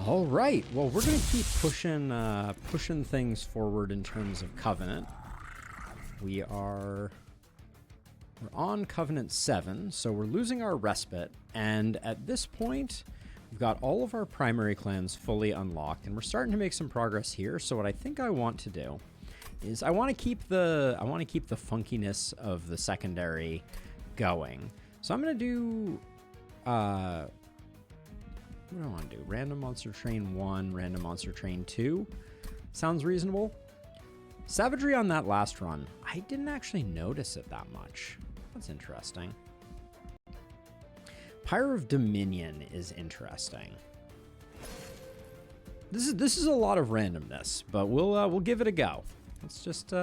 All right. Well, we're gonna keep pushing things forward in terms of Covenant. We're on Covenant 7, so we're losing our respite, and at this point, we've got all of our primary clans fully unlocked, and we're starting to make some progress here. So what I think I want to do is I want to keep the funkiness of the secondary going. So I'm gonna do what do I want to do? Random Monster Train 1, Random Monster Train 2. Sounds reasonable. Savagery on that last run, I didn't actually notice it that much. That's interesting. Pyre of Dominion is interesting. This is a lot of randomness, but we'll give it a go. Let's just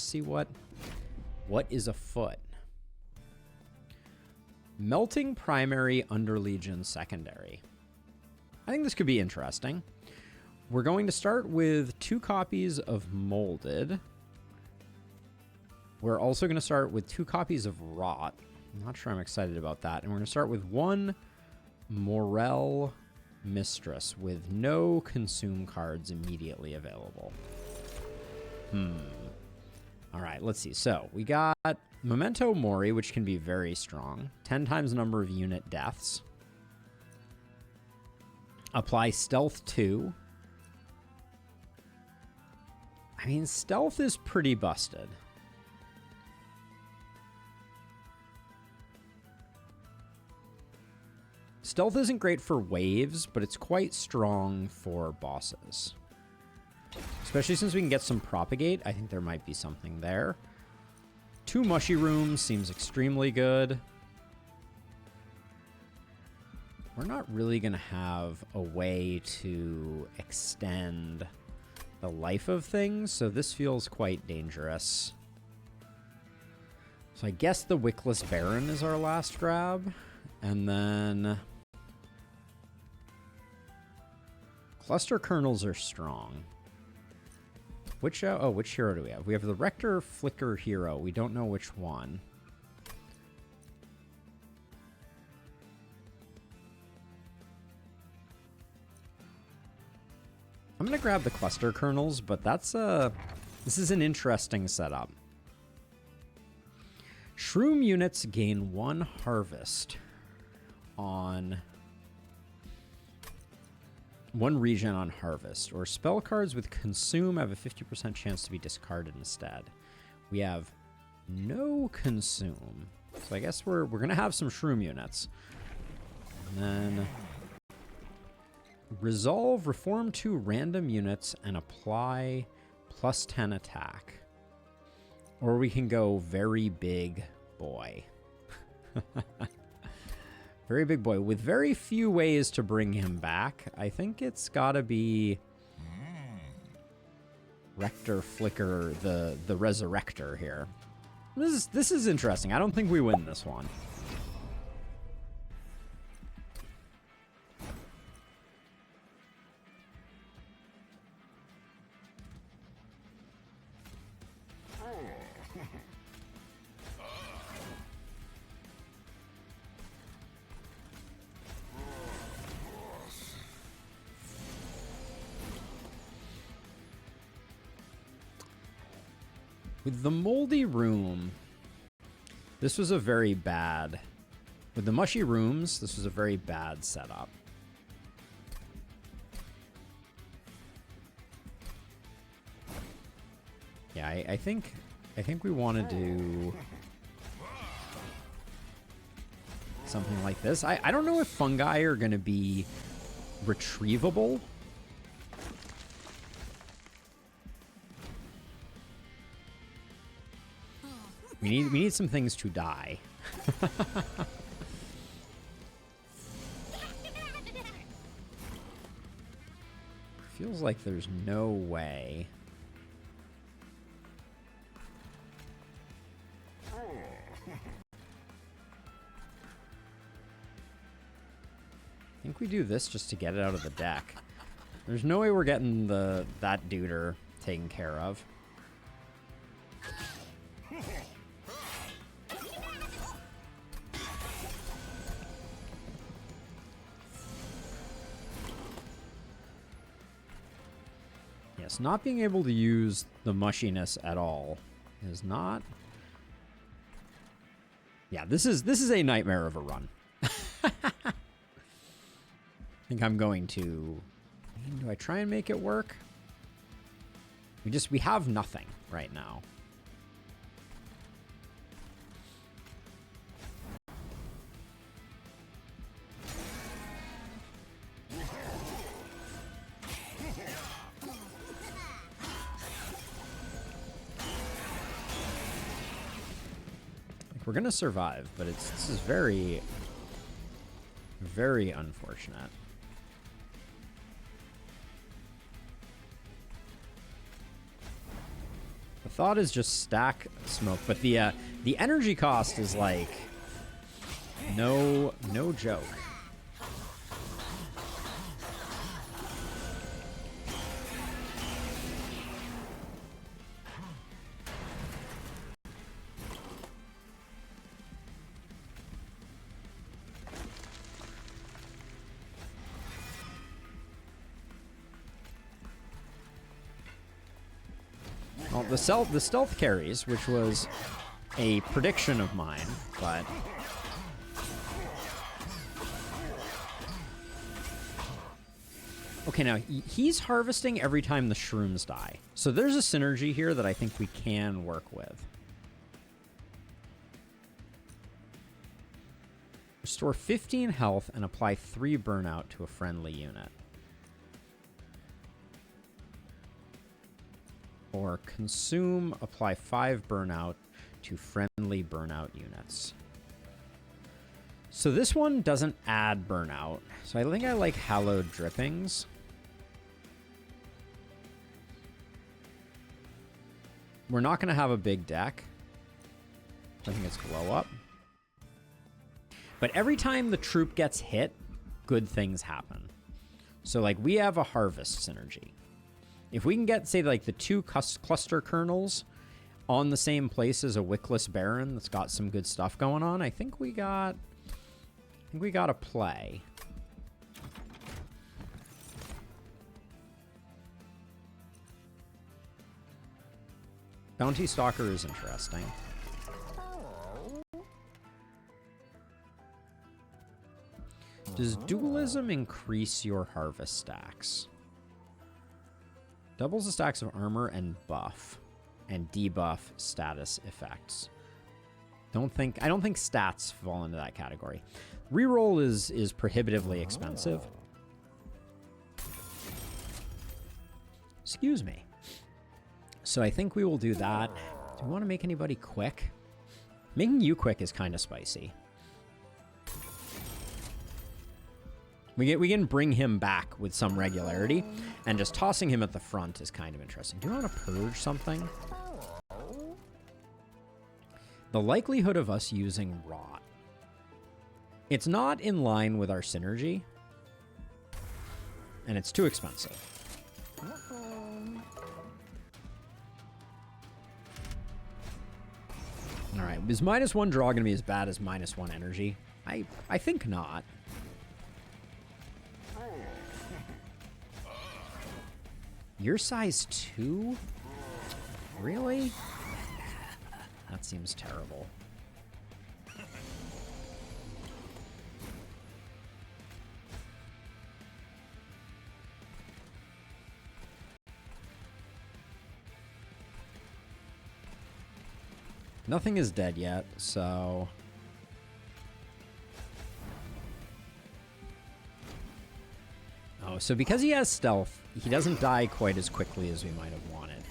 see what is afoot. Melting primary, under Legion secondary. I think this could be interesting. We're going to start with 2 copies of Molded. We're also going to start with 2 copies of Rot. I'm not sure I'm excited about that. And we're going to start with 1 Morel Mistress with no consume cards immediately available. All right, let's see. So we got Memento Mori, which can be very strong. 10 times the number of unit deaths. Apply Stealth 2. I mean, Stealth is pretty busted. Stealth isn't great for waves, but it's quite strong for bosses. Especially since we can get some Propagate, I think there might be something there. 2 Mushy Rooms seems extremely good. We're not really going to have a way to extend the life of things, so this feels quite dangerous. So I guess the Wickless Baron is our last grab, and then Cluster Kernels are strong. Which hero do we have? We have the Rector Flicker hero. We don't know which one. I'm going to grab the Cluster Kernels, but this is an interesting setup. Shroom units gain 1 harvest on 1 region on harvest, or spell cards with consume have a 50% chance to be discarded instead. We have no consume, so I guess we're going to have some Shroom units. And then resolve, reform 2 random units and apply +10 attack. Or we can go very big boy. Very big boy with very few ways to bring him back. I think it's gotta be Rector Flicker, the Resurrector here. This is interesting. I don't think we win this one. With the Moldy Room, this was a very bad... With the Mushy Rooms, this was a very bad setup. Yeah, I think we want to do something like this. I don't know if fungi are going to be retrievable. We need some things to die. Feels like there's no way. I think we do this just to get it out of the deck. There's no way we're getting that duder taken care of. Yes, not being able to use the mushiness at all is not... Yeah, this is a nightmare of a run. I think I'm going to... Do I try and make it work? We have nothing right now. We're gonna survive, but this is very, very unfortunate. The thought is just stack smoke, but the energy cost is like no joke. Well, the stealth carries, which was a prediction of mine, but... Okay, now, he's harvesting every time the shrooms die. So there's a synergy here that I think we can work with. Restore 15 health and apply 3 burnout to a friendly unit. Or consume, apply 5 burnout to friendly burnout units. So this one doesn't add burnout. So I think I like hallowed drippings. We're not going to have a big deck. I think it's glow up. But every time the troop gets hit, good things happen. So like we have a harvest synergy. If we can get, say, like the 2 cluster kernels on the same place as a Wickless Baron that's got some good stuff going on, I think we got a play. Bounty Stalker is interesting. Does dualism increase your harvest stacks? Doubles the stacks of armor and buff, and debuff status effects. I don't think stats fall into that category. Reroll is prohibitively expensive. Excuse me. So I think we will do that. Do we want to make anybody quick? Making you quick is kind of spicy. We can bring him back with some regularity, and just tossing him at the front is kind of interesting. Do you want to purge something? The likelihood of us using Rot. It's not in line with our synergy, and it's too expensive. All right, is -1 draw going to be as bad as -1 energy? I think not. You're size 2? Really? That seems terrible. Nothing is dead yet, so... Oh, so because he has stealth, he doesn't die quite as quickly as we might have wanted.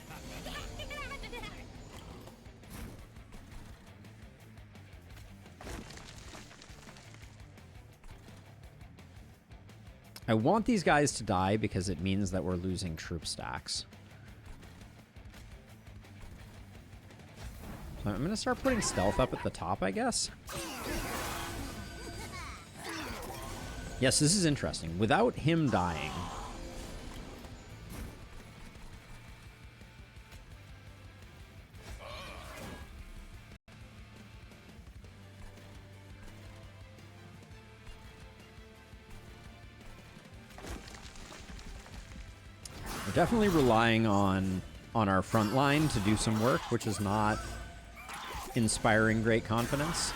I want these guys to die because it means that we're losing troop stacks. So I'm going to start putting stealth up at the top, I guess. Yes, this is interesting. Without him dying... Definitely relying on our front line to do some work, which is not inspiring great confidence.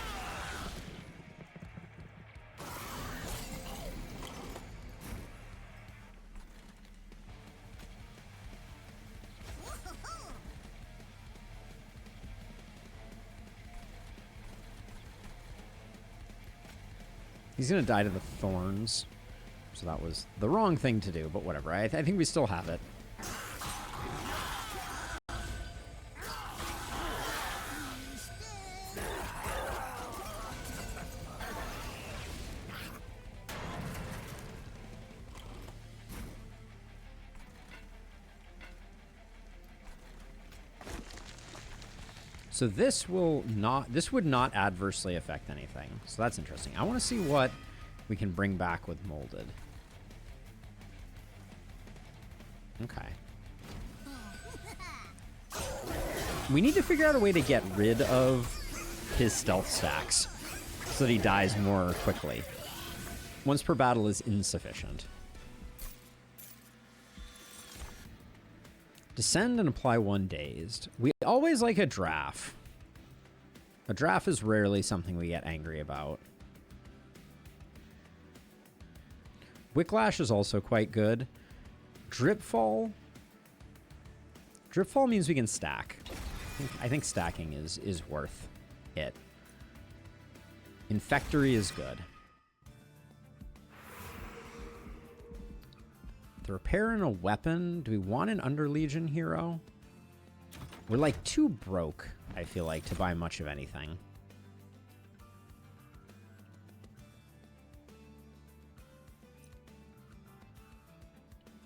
He's going to die to the thorns. So that was the wrong thing to do, but whatever. I think we still have it. So this would not adversely affect anything. So that's interesting. I want to see what we can bring back with molded. Okay. We need to figure out a way to get rid of his stealth stacks so that he dies more quickly. Once per battle is insufficient. Descend and apply 1 dazed. We always like a draft. A draft is rarely something we get angry about. Wicklash is also quite good. Dripfall. Dripfall means we can stack. I think stacking is worth it. Infectory is good. The repair and a weapon. Do we want an Underlegion hero? We're like too broke, I feel like, to buy much of anything.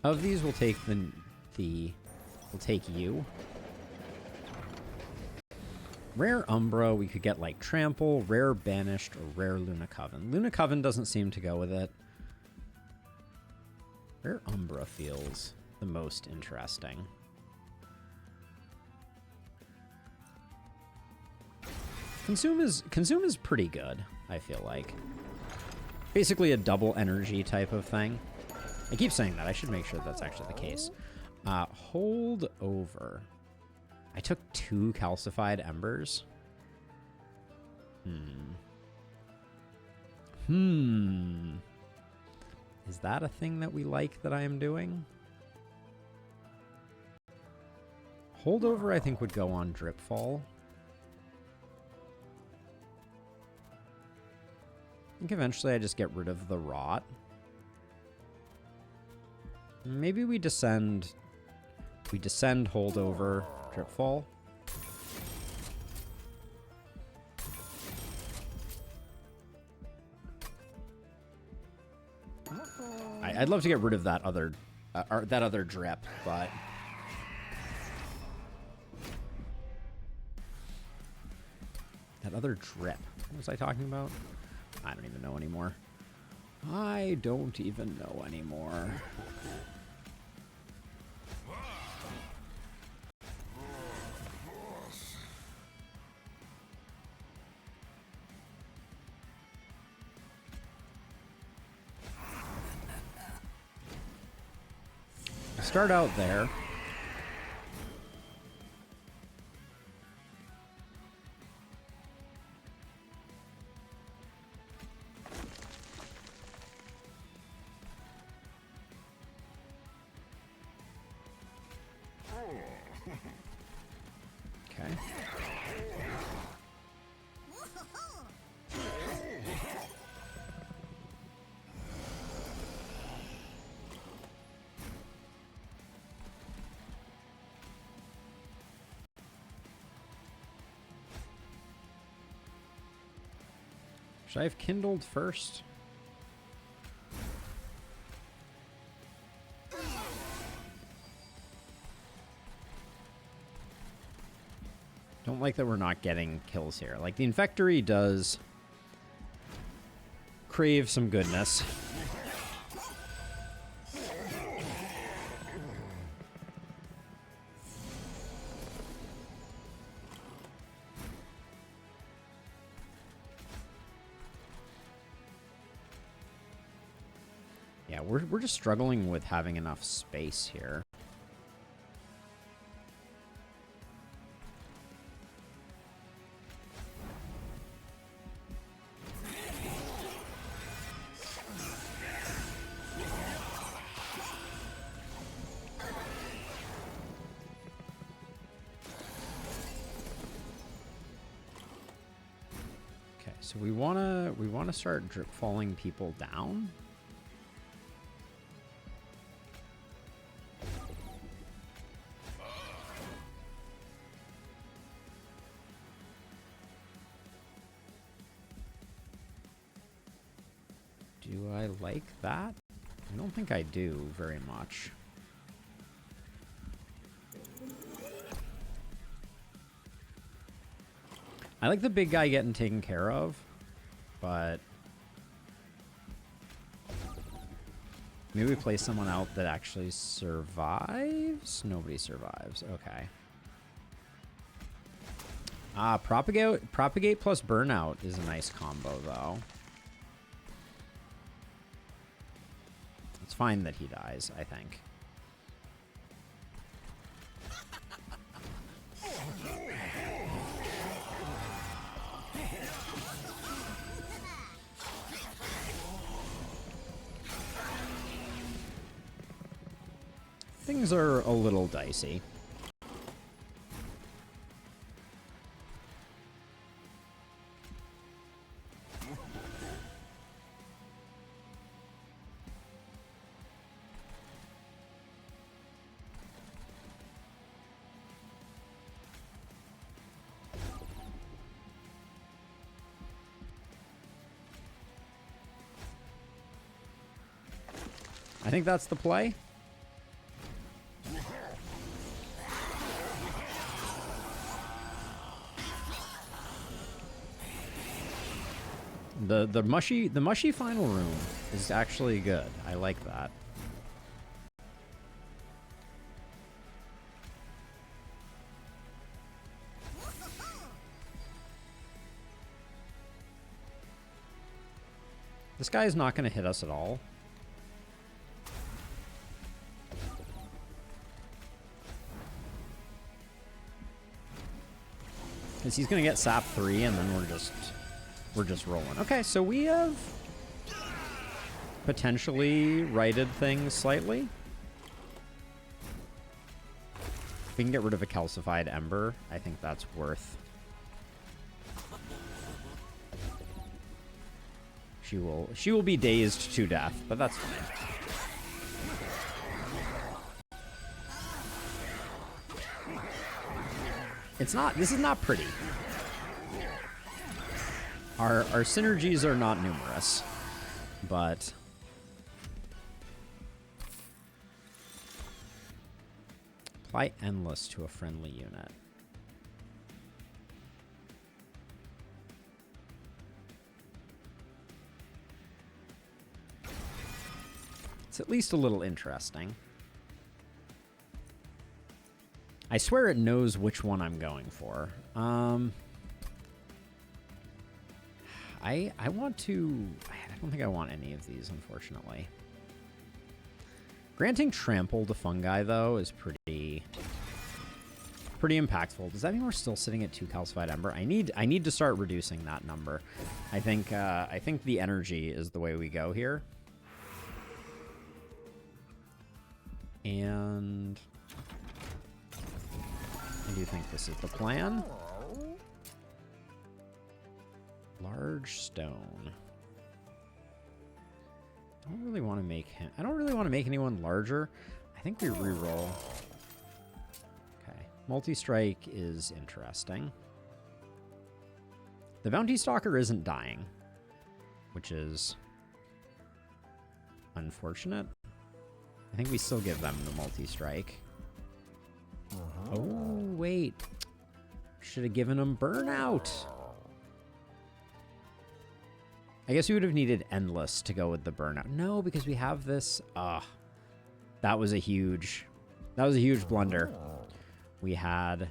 Of these, we'll take we'll take you. Rare Umbra, we could get like Trample, Rare Banished, or Rare Luna Coven. Luna Coven doesn't seem to go with it. Rare Umbra feels the most interesting. Consume is pretty good, I feel like. Basically a double energy type of thing. I keep saying that. I should make sure that's actually the case. Hold over. I took 2 calcified embers. Is that a thing that we like that I am doing? Holdover, I think, would go on Dripfall. I think eventually I just get rid of the Rot. Maybe we descend... Holdover, Dripfall. I'd love to get rid of that other drip, but that other drip. What was I talking about? I don't even know anymore. I don't even know anymore. Start out there. Okay. Should I have kindled first? Don't like that we're not getting kills here. Like, the Infectory does crave some goodness. Yeah, we're just struggling with having enough space here. So we wanna start drip falling people down. Do I like that? I don't think I do very much. I like the big guy getting taken care of, but maybe we play someone out that actually survives? Nobody survives. Okay. Propagate plus burnout is a nice combo, though. It's fine that he dies, I think. Things are a little dicey. I think that's the play. The mushy final room is actually good. I like that. This guy is not going to hit us at all. Because he's going to get sap 3 and then we're just rolling. Okay, so we have potentially righted things slightly. If we can get rid of a calcified ember, I think that's worth. She will be dazed to death, but that's fine. This is not pretty. Our synergies are not numerous, but apply endless to a friendly unit. It's at least a little interesting. I swear it knows which one I'm going for. I want to... I don't think I want any of these, unfortunately. Granting trample to fungi, though, is pretty impactful. Does that mean we're still sitting at 2 calcified ember? I need to start reducing that number. I think the energy is the way we go here. And I do think this is the plan. Large stone. I don't really want to make him. I don't really want to make anyone larger. I think we reroll. Okay. Multi-strike is interesting. The bounty stalker isn't dying, which is unfortunate. I think we still give them the multi-strike. Oh, wait. Should have given them burnout. I guess we would have needed endless to go with the burnout. No, because we have this. That was a huge blunder. We had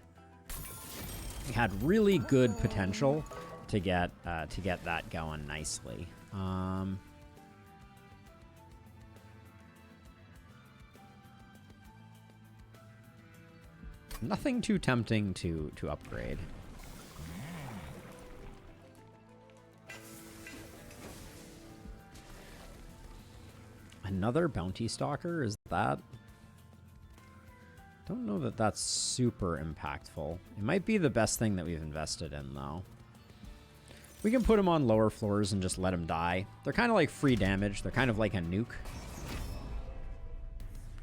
really good potential to get that going nicely. Nothing too tempting to upgrade. Another bounty stalker? Is that... Don't know that that's super impactful. It might be the best thing that we've invested in, though. We can put them on lower floors and just let them die. They're kind of like free damage. They're kind of like a nuke.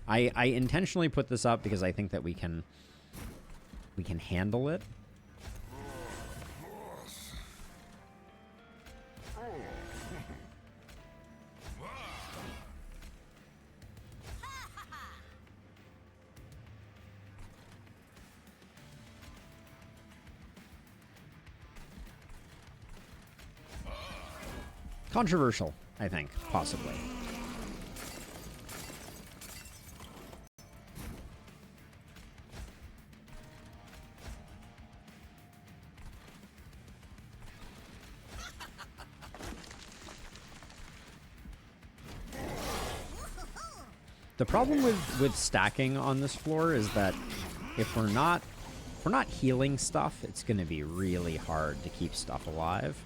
I intentionally put this up because I think that we can handle it. Controversial, I think, possibly. The problem with stacking on this floor is that if we're not healing stuff, it's going to be really hard to keep stuff alive.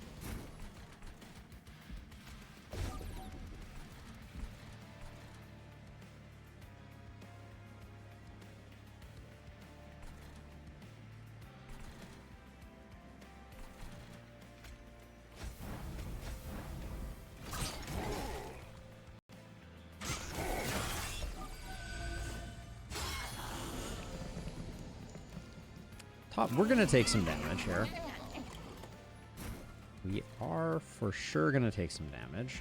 We're going to take some damage here. We are for sure going to take some damage.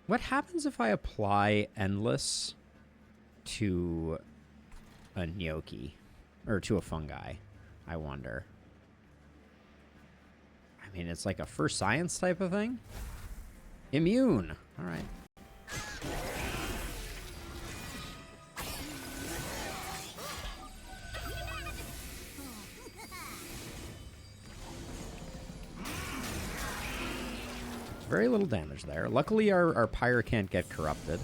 What happens if I apply Endless to a gnocchi? Or to a fungi, I wonder. I mean, it's like a first science type of thing. Immune. All right. Very little damage there. Luckily, our Pyre can't get corrupted.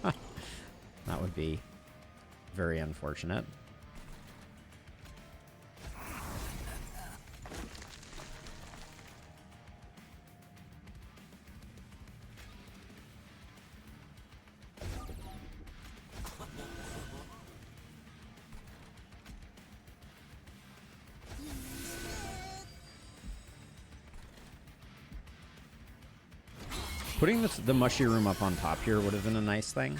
That would be very unfortunate. Putting the mushy room up on top here would have been a nice thing.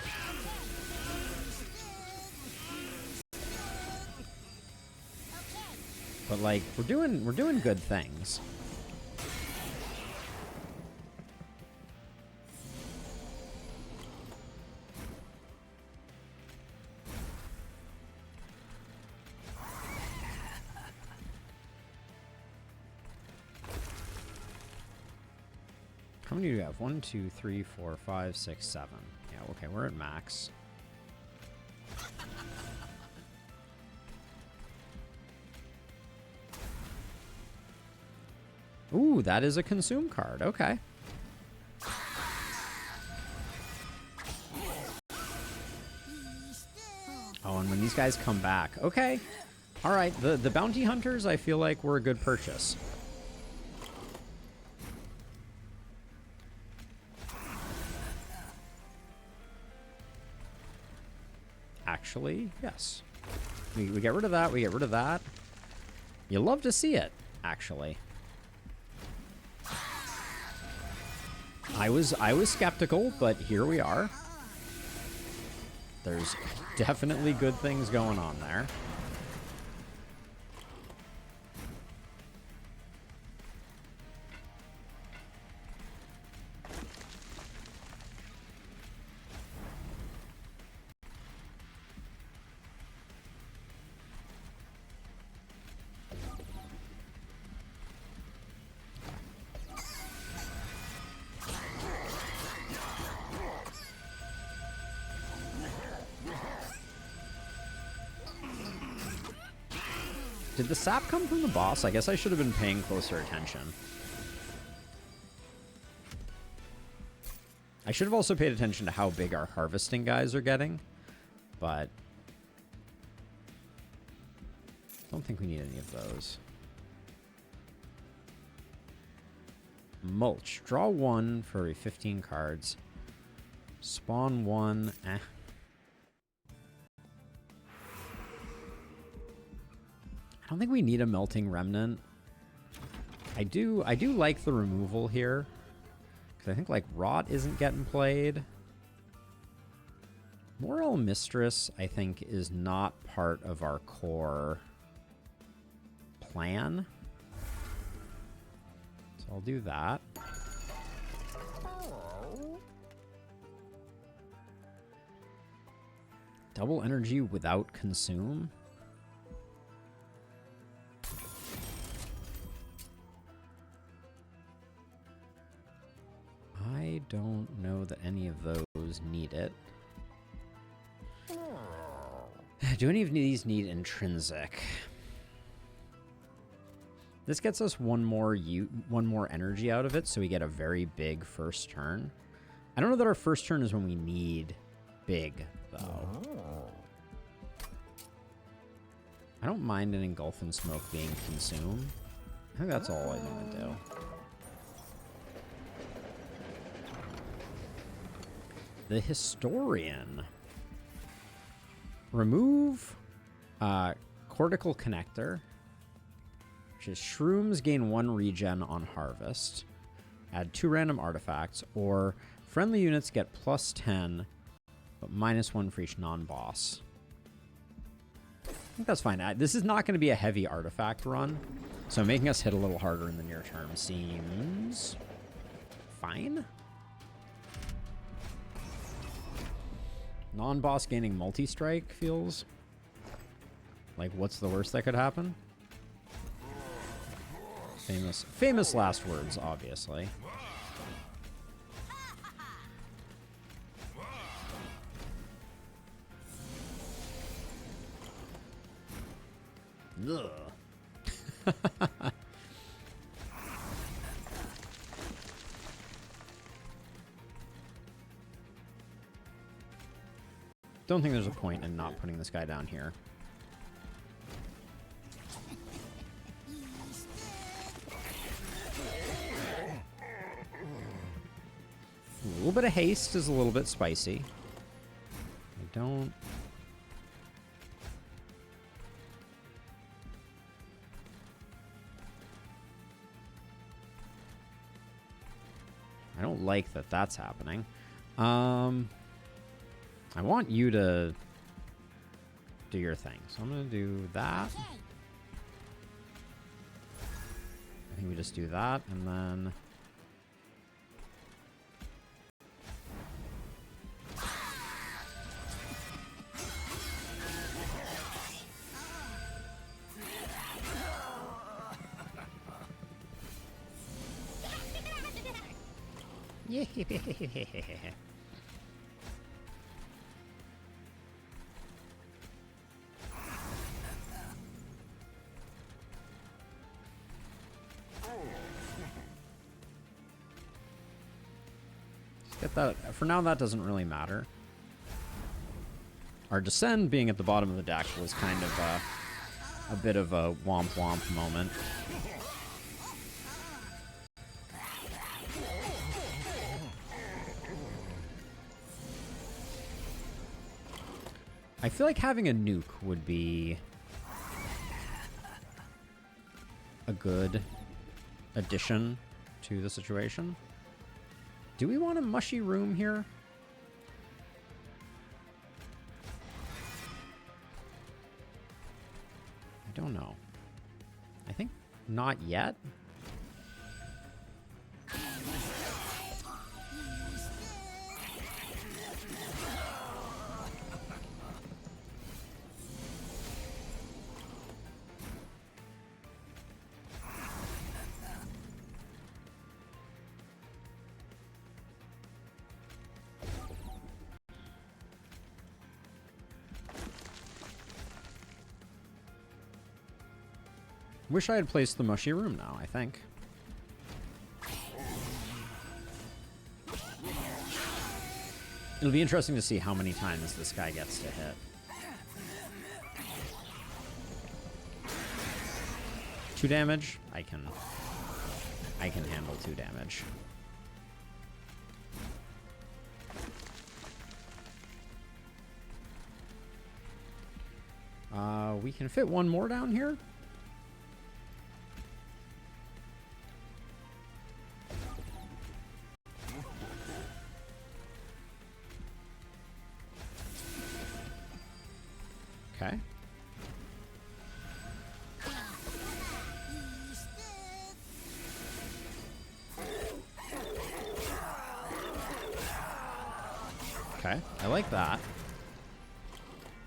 But like we're doing good things. How many do we have? 1, 2, 3, 4, 5, 6, 7. Yeah, okay, we're at max. Ooh, that is a consume card. Okay. Oh, and when these guys come back. Okay. All right, the bounty hunters, I feel like were a good purchase. Actually, yes. We get rid of that. We get rid of that. You love to see it, actually. I was skeptical, but here we are. There's definitely good things going on there. Did the sap come from the boss? I guess I should have been paying closer attention. I should have also paid attention to how big our harvesting guys are getting, but I don't think we need any of those. Mulch. Draw 1 for every 15 cards. Spawn 1. Eh. I don't think we need a Melting Remnant. I do like the removal here. Because I think, like, Rot isn't getting played. Moral Mistress, I think, is not part of our core plan. So I'll do that. Double energy without consume? I don't know that any of those need it. Do any of these need intrinsic? This gets us one more energy out of it, so we get a very big first turn. I don't know that our first turn is when we need big, though. I don't mind an Engulfing Smoke being consumed. I think that's all I want to do. The Historian. Remove Cortical Connector, which is Shrooms gain 1 regen on Harvest. Add 2 random artifacts, or friendly units get +10, but -1 for each non-boss. I think that's fine. This is not going to be a heavy artifact run, so making us hit a little harder in the near term seems fine. Non-boss gaining multi-strike feels like what's the worst that could happen? Famous last words, obviously. Ugh. Don't think there's a point in not putting this guy down here. A little bit of haste is a little bit spicy. I don't like that that's happening. I want you to do your thing. So I'm going to do that. I think we just do that, and then... Yeah. Get that. For now, that doesn't really matter. Our Descend being at the bottom of the deck was kind of a bit of a womp womp moment. I feel like having a nuke would be a good addition to the situation. Do we want a mushy room here? I don't know. I think not yet. Wish I had placed the mushy room now, I think. It'll be interesting to see how many times this guy gets to hit. Two damage, I can I can handle 2 damage. We can fit 1 more down here. Okay. Okay, I like that.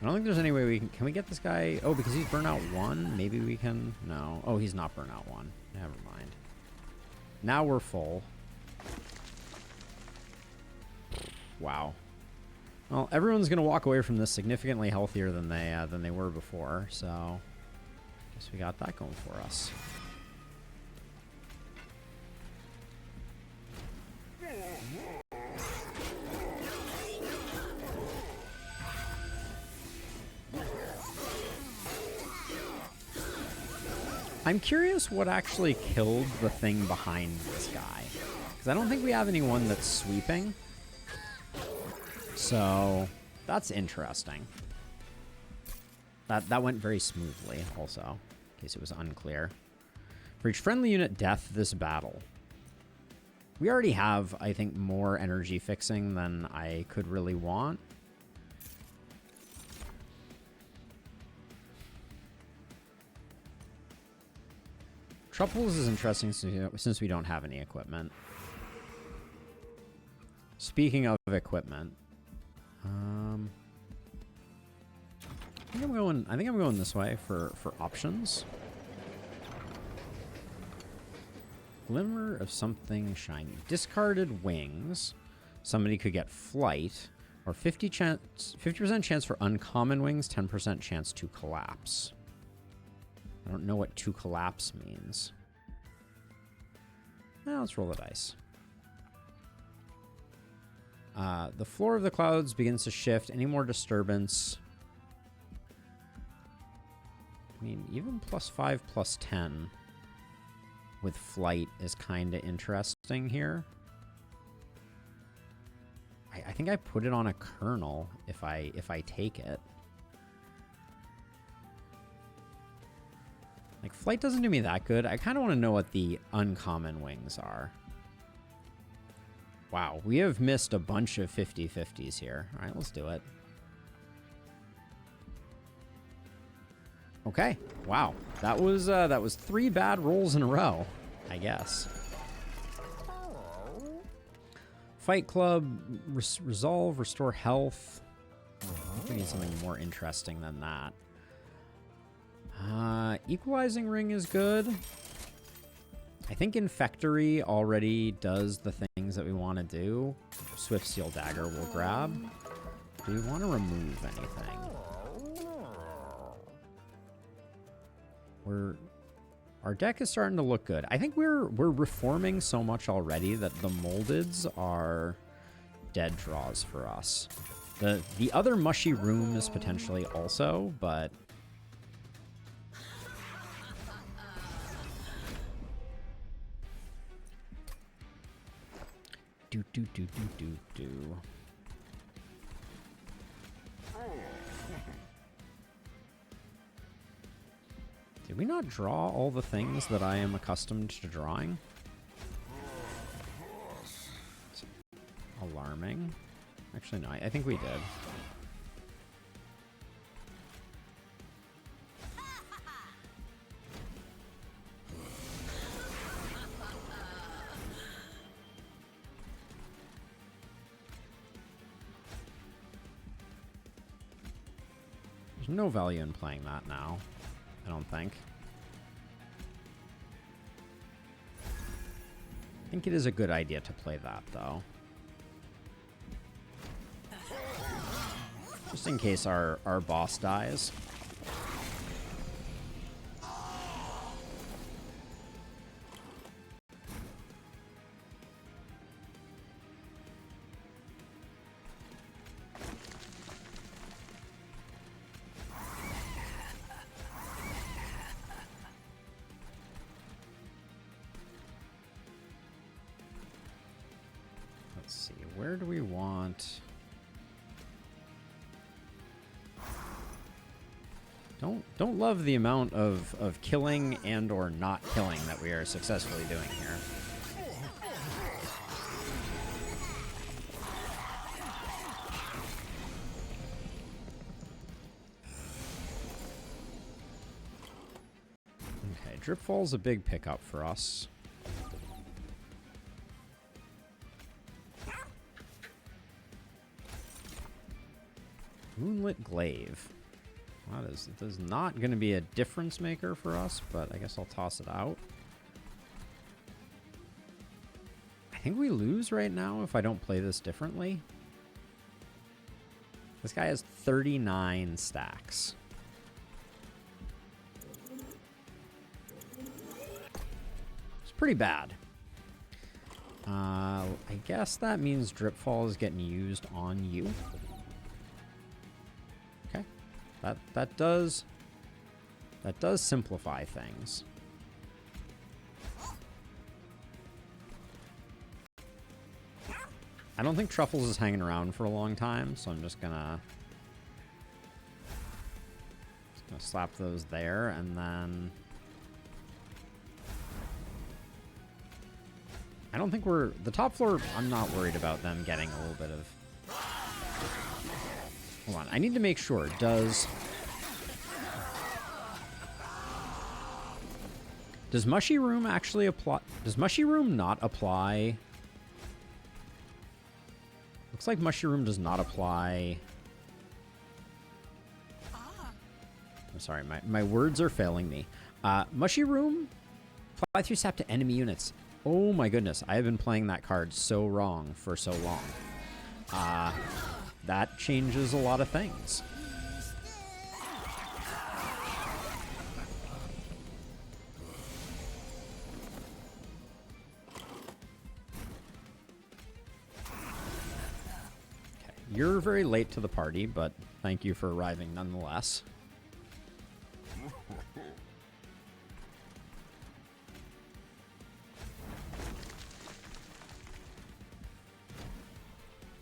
I don't think there's any way we can we get this guy? Oh, because he's burnout 1? Maybe we can... No. Oh, he's not burnout 1. Never mind. Now we're full. Wow. Well, everyone's going to walk away from this significantly healthier than they were before, so... I guess we got that going for us. I'm curious what actually killed the thing behind this guy. Because I don't think we have anyone that's sweeping. So, that's interesting. That went very smoothly, also. In case it was unclear. For each friendly unit death this battle. We already have, I think, more energy fixing than I could really want. Truffles is interesting since we don't have any equipment. Speaking of equipment, I think I'm going this way for options. Glimmer of something shiny. Discarded wings. Somebody could get flight, or 50% chance for uncommon wings, 10% chance to collapse. I don't know what to collapse means. Well, let's roll the dice. The floor of the clouds begins to shift. Any more disturbance? I mean, even +5, +10 with flight is kind of interesting here. I think I put it on a kernel if I take it. Like, flight doesn't do me that good. I kind of want to know what the uncommon wings are. Wow, we have missed a bunch of 50-50s here. All right, let's do it. Okay, wow. That was 3 bad rolls in a row, I guess. Fight Club, resolve, restore health. I think we need something more interesting than that. Equalizing Ring is good. I think Infectory already does the things that we want to do. Swift Steel Dagger we'll grab. Do we want to remove anything? Our deck is starting to look good. I think we're reforming so much already that the Moldeds are dead draws for us. The other Mushy Room is potentially also, but do. Did we not draw all the things that I am accustomed to drawing? It's alarming. Actually, no, I think we did. There's no value in playing that now. I don't think. I think it is a good idea to play that, though. Just in case our boss dies. where do we want... Don't love the amount of killing and or not killing that we are successfully doing here. Okay, Dripfall's a big pickup for us. Moonlit Glaive. That is not going to be a difference maker for us, but I guess I'll toss it out. I think we lose right now if I don't play this differently. This guy has 39 stacks. It's pretty bad. I guess that means Dripfall is getting used on you. That does simplify things. I don't think Truffles is hanging around for a long time, so I'm just gonna slap those there, and then I don't think we're the top floor. I'm not worried about them getting a little bit of. Hold on, I need to make sure. Does Mushy Room actually apply? Does Mushy Room not apply? Looks like Mushy Room does not apply. I'm sorry, my words are failing me. Mushy Room apply 3 sap to enemy units. Oh my goodness, I have been playing that card so wrong for so long. That changes a lot of things. Okay, you're very late to the party, but thank you for arriving nonetheless.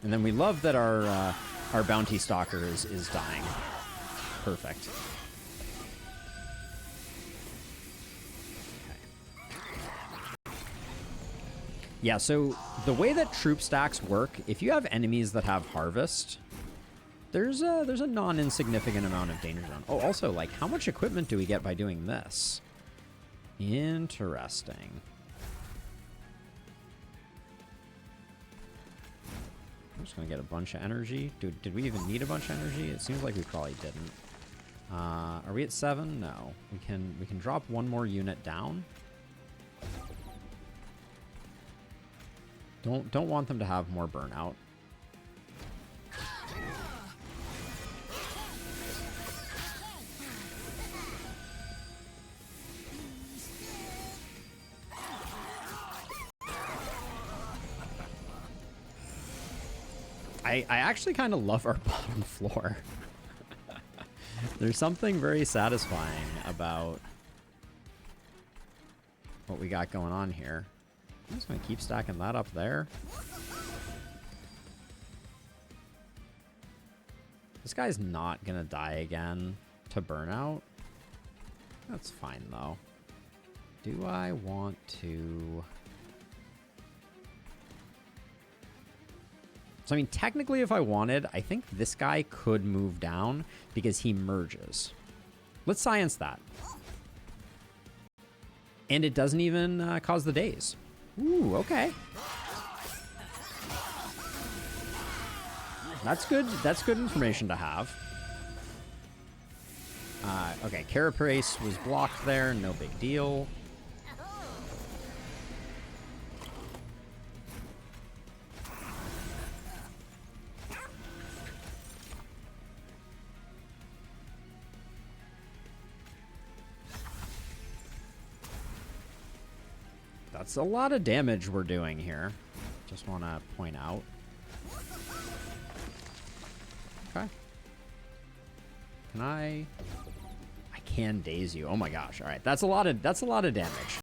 And then we love that our bounty stalker is dying. Perfect. Okay. Yeah, so the way that troop stacks work, if you have enemies that have harvest, there's a non-insignificant amount of danger zone. Oh, also, like, how much equipment do we get by doing this? Interesting. I'm just gonna get a bunch of energy. Did we even need a bunch of energy? It seems like we probably didn't. Are we at 7? No. We can drop one more unit down. Don't want them to have more burnout. I actually kind of love our bottom floor. There's something very satisfying about what we got going on here. I'm just going to keep stacking that up there. This guy's not going to die again to burnout. That's fine, though. Do I want to... So, I mean, technically, if I wanted, I think this guy could move down because he merges. Let's science that. And it doesn't even cause the daze. Ooh, okay. That's good. That's good information to have. Okay, Carapace was blocked there. No big deal. That's a lot of damage we're doing here. Just want to point out. Okay. Can I can daze you. Oh my gosh. All right. That's a lot of damage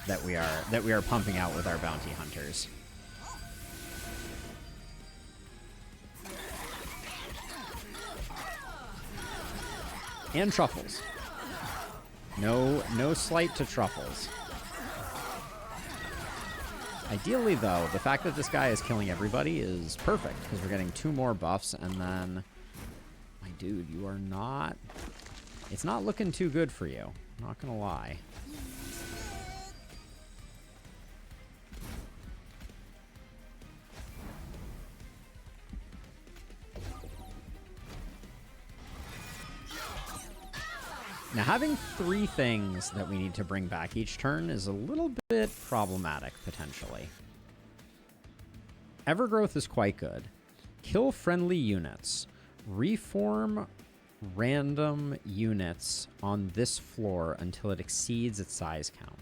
that we are pumping out with our bounty hunters. And truffles. No slight to truffles. Ideally, though, the fact that this guy is killing everybody is perfect, because we're getting 2 more buffs, and then... My dude, you are not... It's not looking too good for you. I'm not gonna lie. Now, having 3 things that we need to bring back each turn is a little bit problematic, potentially. Evergrowth is quite good. Kill friendly units. Reform random units on this floor until it exceeds its size count.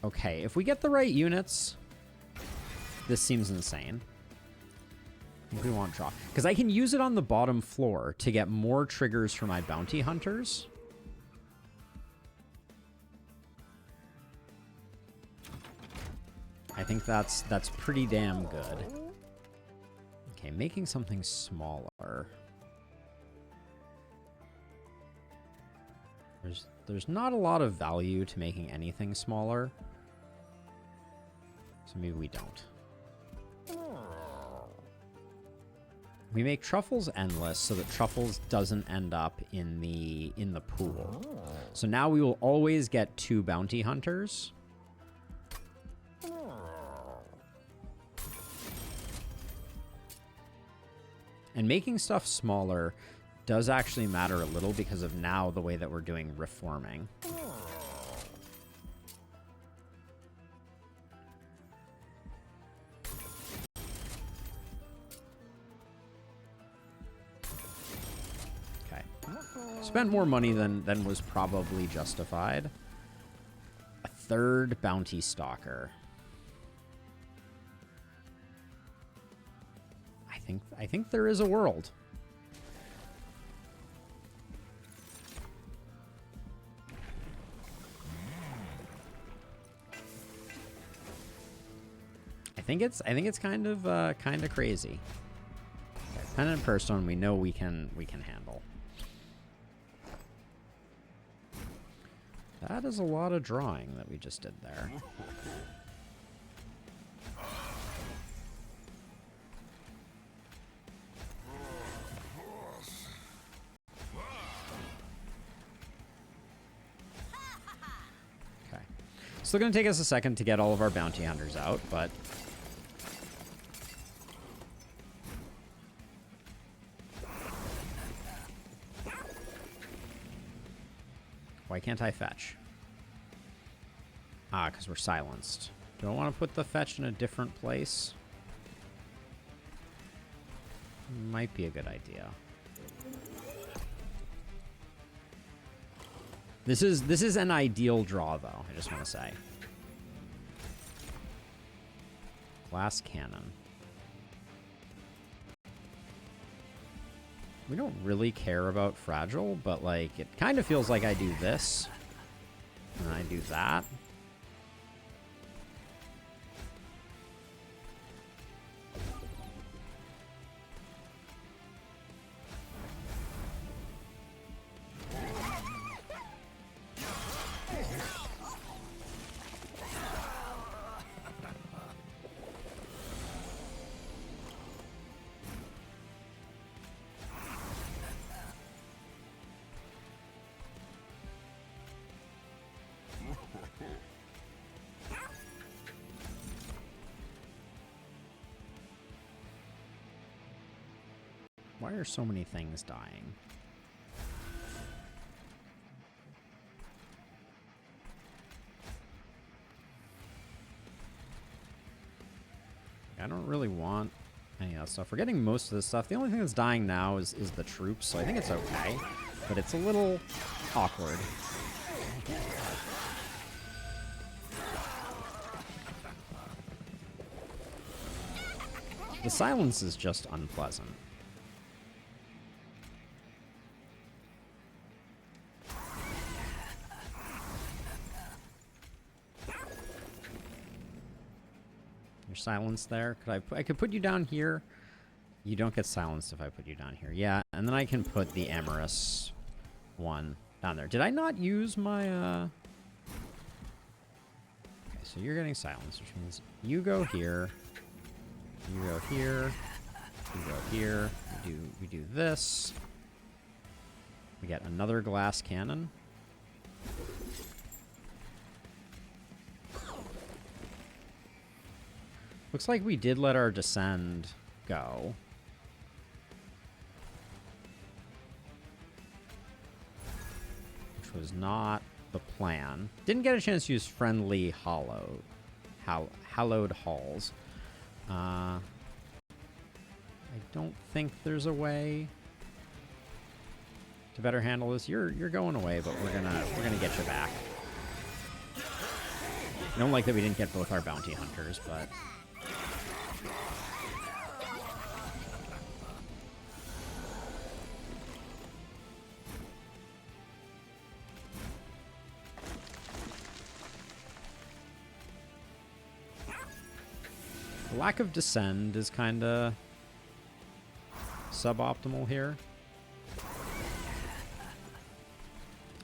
Okay, if we get the right units, this seems insane. I think we want draw. Because I can use it on the bottom floor to get more triggers for my bounty hunters. I think that's pretty damn good. Okay, making something smaller. There's not a lot of value to making anything smaller. So maybe we don't. We make truffles endless so that truffles doesn't end up in the pool. So now we will always get 2 bounty hunters. And making stuff smaller does actually matter a little because of now the way that we're doing reforming. Okay. Spent more money than was probably justified. A 3rd bounty stalker. I think there is a world. I think it's kind of crazy. Okay, Pennant Purstone we know we can handle. That is a lot of drawing that we just did there. Still going to take us a second to get all of our bounty hunters out, but... Why can't I fetch? Ah, because we're silenced. Do I want to put the fetch in a different place? Might be a good idea. This is an ideal draw, though, I just want to say. Glass cannon. We don't really care about fragile, but, like, it kind of feels like I do this. And I do that. Why are so many things dying? I don't really want any of that stuff. We're getting most of this stuff. The only thing that's dying now is the troops, so I think it's okay. But it's a little awkward. The silence is just unpleasant. Silence there. I could put you down here. You don't get silenced if I put you down here. Yeah, and then I can put the Amorous one down there. Did I not use my... Okay, so you're getting silenced, which means you go here. You go here. You go here. We do this. We get another glass cannon. Looks like we did let our Descend go. Which was not the plan. Didn't get a chance to use Friendly Hallowed Halls. I don't think there's a way to better handle this. You're going away, but we're gonna get you back. I don't like that we didn't get both our bounty hunters, but the lack of Descend is kind of suboptimal here.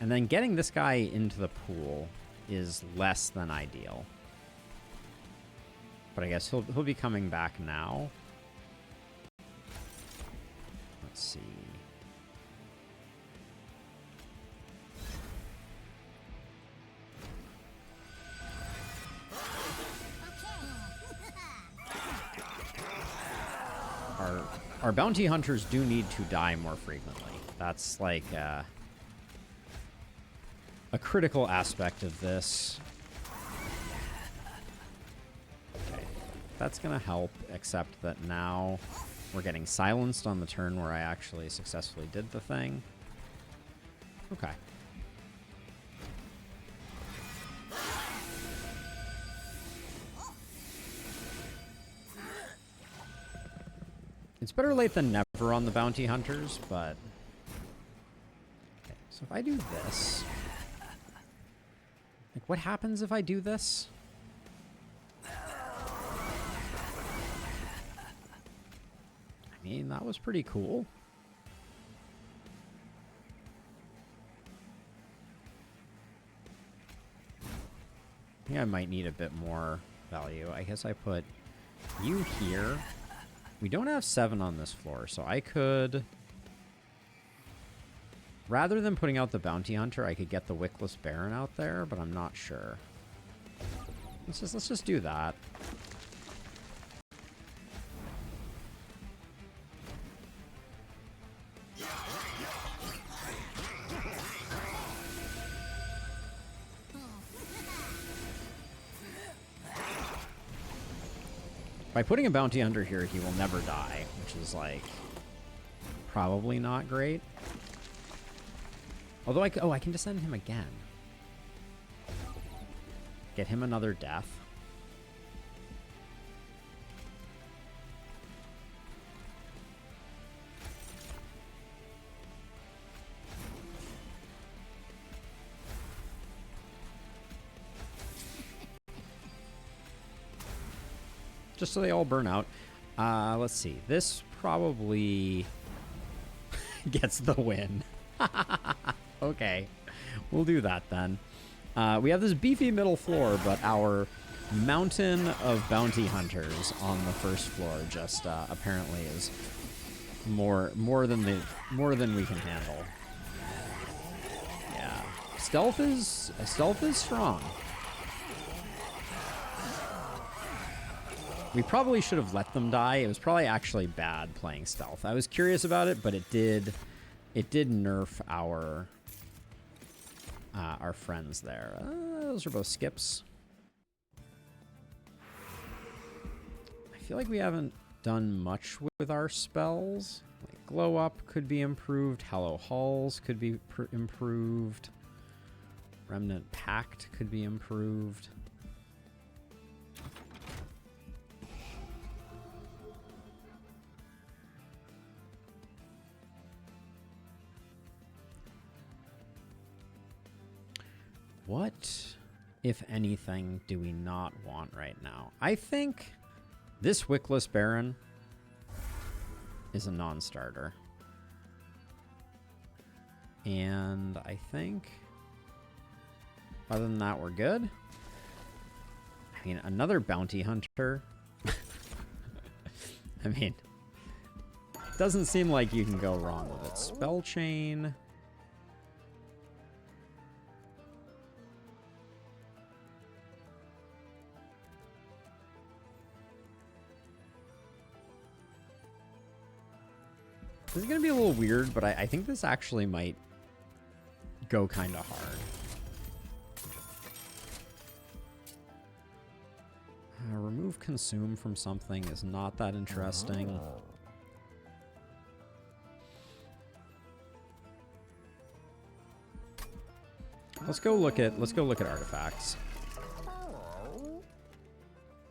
And then getting this guy into the pool is less than ideal. But I guess he'll be coming back now. Let's see. Our bounty hunters do need to die more frequently. That's like a critical aspect of this. Okay, that's gonna help, except that now we're getting silenced on the turn where I actually successfully did the thing. Okay. It's better late than never on the bounty hunters, but... Okay, so if I do this... Like, what happens if I do this? I mean, that was pretty cool. I think I might need a bit more value. I guess I put you here. We don't have 7 on this floor, so I could... Rather than putting out the Bounty Hunter, I could get the Wickless Baron out there, but I'm not sure. Let's just do that. By putting a Bounty Hunter here, he will never die, which is, like, probably not great. Although I can descend him again. Get him another death. Just so they all burn out. Let's see. This probably gets the win. Okay. We'll do that then. We have this beefy middle floor, but our mountain of bounty hunters on the first floor just apparently is more than we can handle. Yeah. Stealth is strong. We probably should have let them die. It was probably actually bad playing stealth. I was curious about it, but it did nerf our friends there. Those are both skips. I feel like we haven't done much with our spells. Like Glow Up could be improved. Hallow Halls could be improved. Remnant Pact could be improved. What, if anything, do we not want right now? I think this Wickless Baron is a non-starter. And I think other than that, we're good. I mean, another bounty hunter. I mean, doesn't seem like you can go wrong with it. Spell chain. This is going to be a little weird, but I think this actually might go kind of hard. Remove consume from something is not that interesting. Let's go look at artifacts.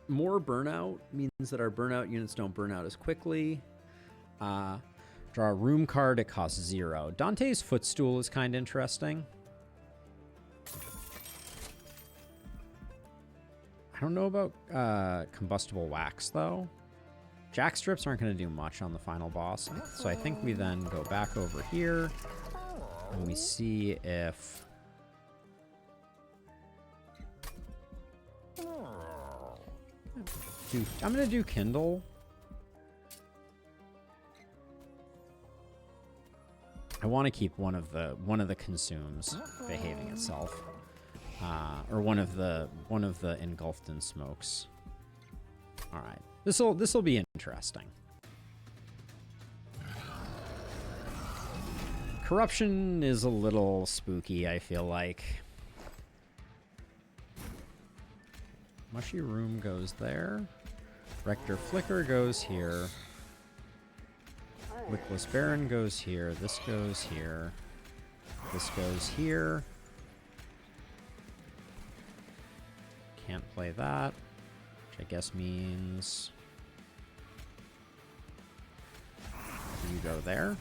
More burnout means that our burnout units don't burn out as quickly. Draw a room card, it costs 0. Dante's Footstool is kind of interesting. I don't know about combustible wax, though. Jack strips aren't going to do much on the final boss. So I think we then go back over here and we see if... I'm going to do Kindle. I want to keep one of the consumes behaving itself. Or one of the engulfed in smokes. All right, this will be interesting. Corruption is a little spooky, I feel like. Mushy Room goes there. Rector Flicker goes here. Wickless Baron goes here. This goes here. This goes here. Can't play that, which I guess means you go there.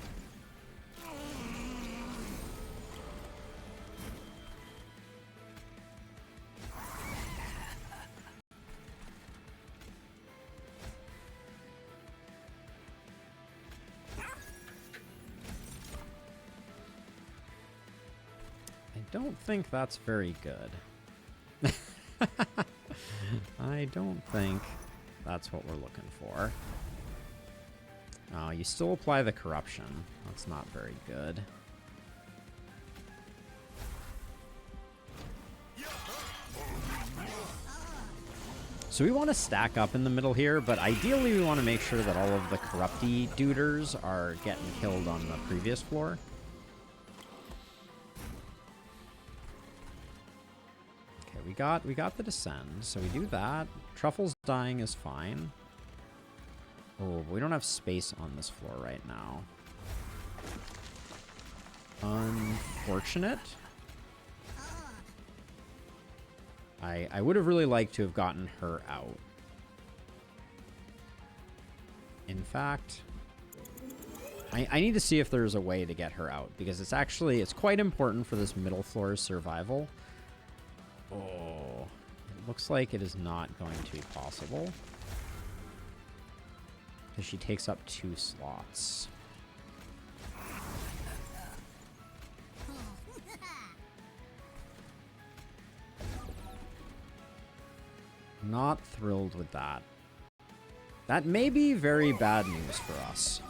I don't think that's very good. I don't think that's what we're looking for. You still apply the corruption. That's not very good. So we want to stack up in the middle here, but ideally we want to make sure that all of the corrupty duders are getting killed on the previous floor. We got the descend, so we do that. Truffle's dying is fine. Oh, but we don't have space on this floor right now. Unfortunate. I would have really liked to have gotten her out. In fact, I need to see if there's a way to get her out, because it's quite important for this middle floor's survival. Oh, it looks like it is not going to be possible, because she takes up 2 slots. Not thrilled with that. That may be very bad news for us.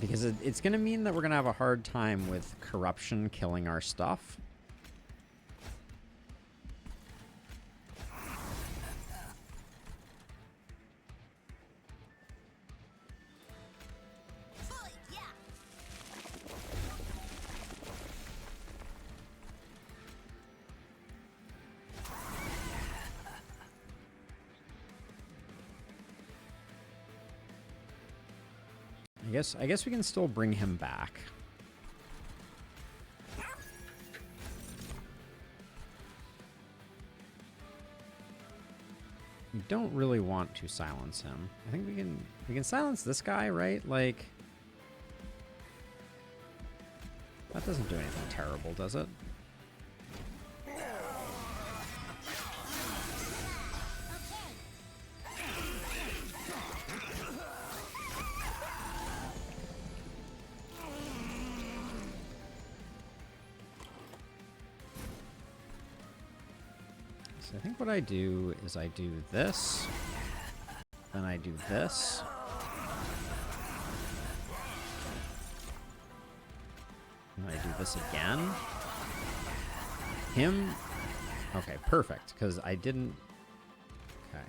Because it's going to mean that we're going to have a hard time with corruption killing our stuff. I guess we can still bring him back. We don't really want to silence him. I think we can silence this guy, right? Like, that doesn't do anything terrible, does it? So I think what I do is I do this, then I do this. And I do this again. Him. Okay, perfect, because I didn't... Okay.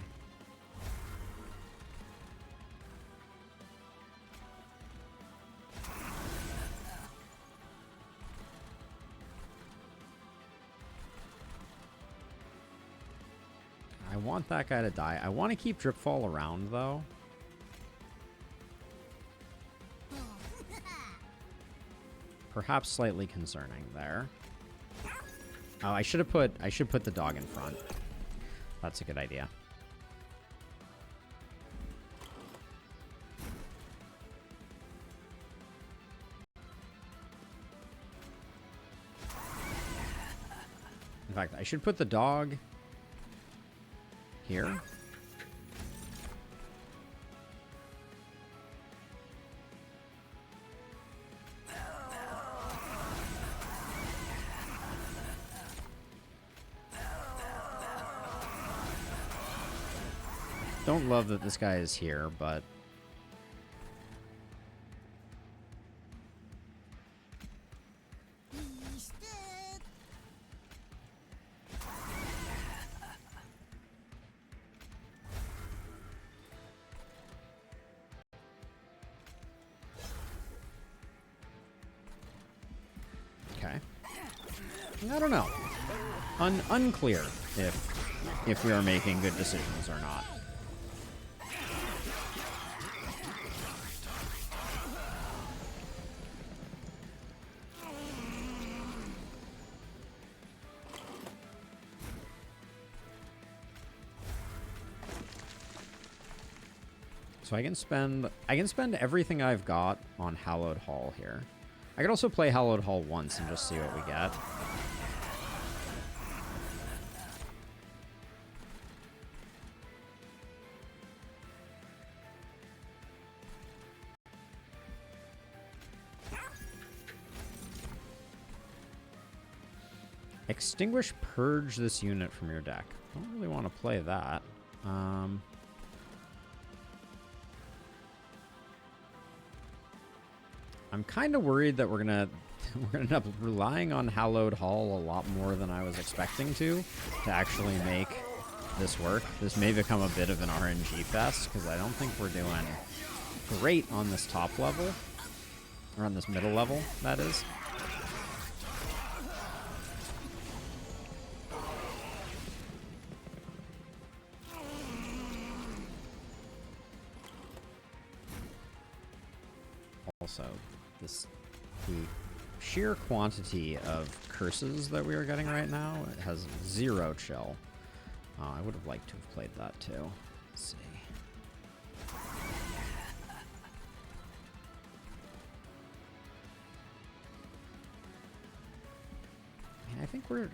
I want that guy to die. I want to keep Dripfall around, though. Perhaps slightly concerning there. Oh, I should put the dog in front. That's a good idea. In fact, I should put the dog here. Don't love that this guy is here, but... Okay. I don't know. Unclear if we are making good decisions or not. So I can spend everything I've got on Hallowed Hall here. I could also play Hallowed Hall once and just see what we get. Extinguish, purge this unit from your deck. I don't really want to play that. I'm kind of worried that we're gonna end up relying on Hallowed Hall a lot more than I was expecting to actually make this work. This may become a bit of an RNG fest because I don't think we're doing great on this top level, or on this middle level, that is. Also, the sheer quantity of curses that we are getting right now, it has 0 chill. I would have liked to have played that too. Let's see. I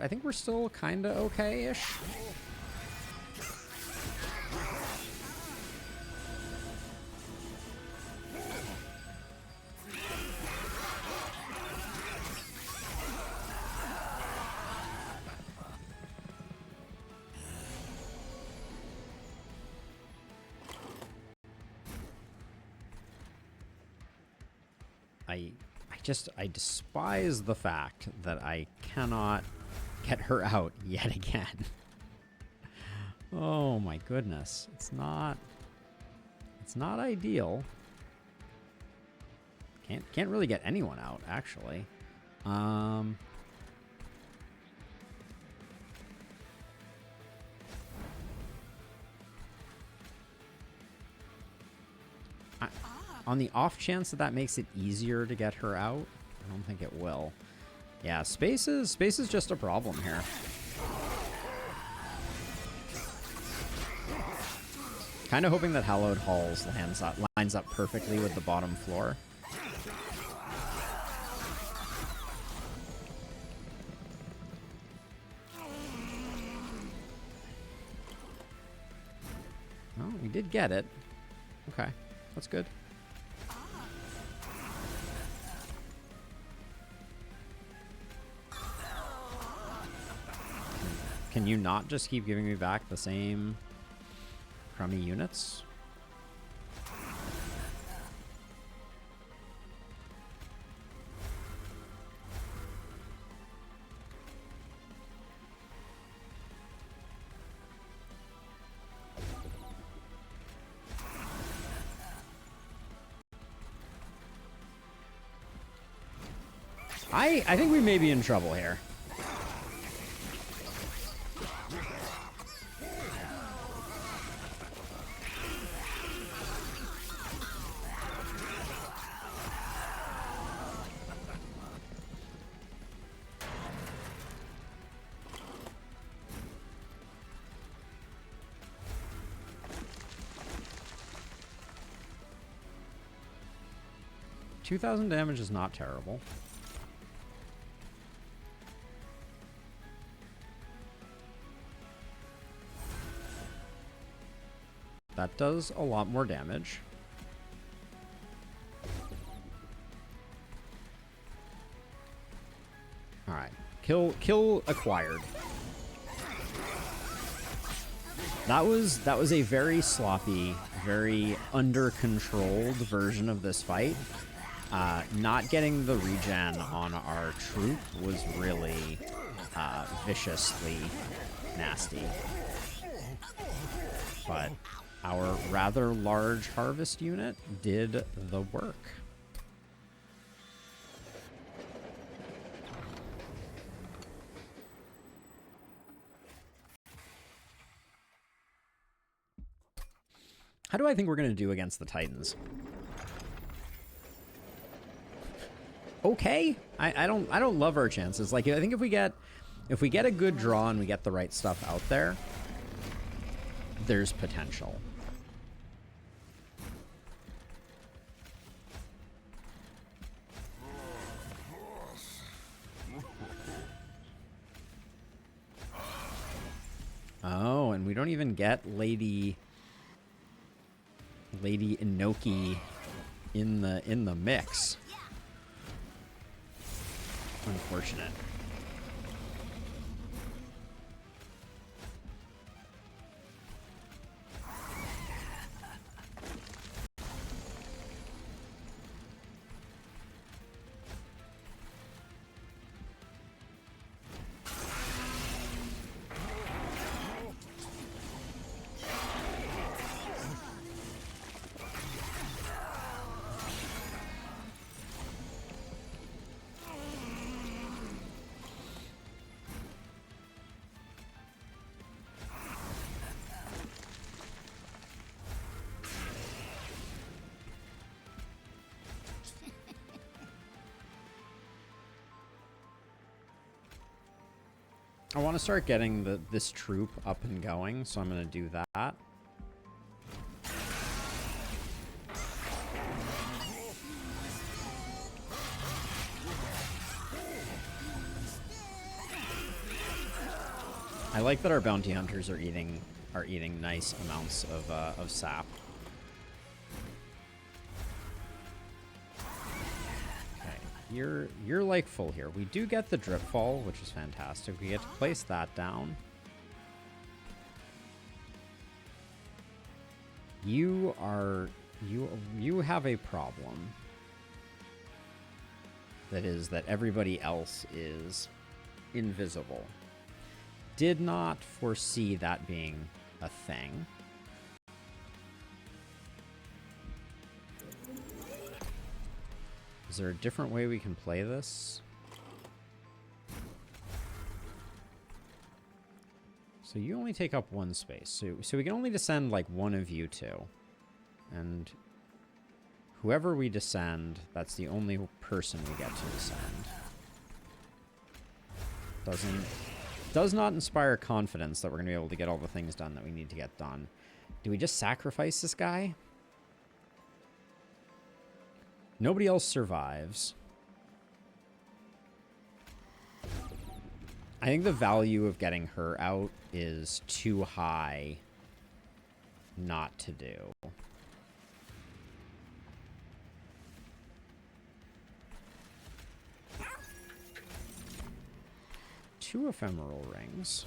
think we're still kind of okay-ish. I despise the fact that I cannot get her out yet again. Oh my goodness. It's not ideal. Can't really get anyone out, actually. On the off chance that makes it easier to get her out, I don't think it will. Yeah, space is just a problem here. Kind of hoping that Hallowed Halls lines up perfectly with the bottom floor. Oh, we did get it. Okay, that's good. Can you not just keep giving me back the same crummy units? I think we may be in trouble here. $2,000 damage is not terrible. That does a lot more damage. All right, kill acquired. That was a very sloppy, very under-controlled version of this fight. Not getting the regen on our troop was really viciously nasty. But our rather large harvest unit did the work. How do I think we're going to do against the Titans? Okay. I don't love our chances. Like, I think if we get a good draw and we get the right stuff out there, there's potential. Oh, and we don't even get Lady Inoki in the mix. Unfortunate. I want to start getting this troop up and going, so I'm going to do that. I like that our bounty hunters are eating nice amounts of sap. You're like full here. We do get the drip fall, which is fantastic. We get to place that down. You have a problem. That is that everybody else is invisible. Did not foresee that being a thing. Is there a different way we can play this? So you only take up one space. So we can only descend like one of you two. And whoever we descend, that's the only person we get to descend. Does not inspire confidence that we're going to be able to get all the things done that we need to get done. Do we just sacrifice this guy? Nobody else survives. I think the value of getting her out is too high not to do. Two ephemeral rings.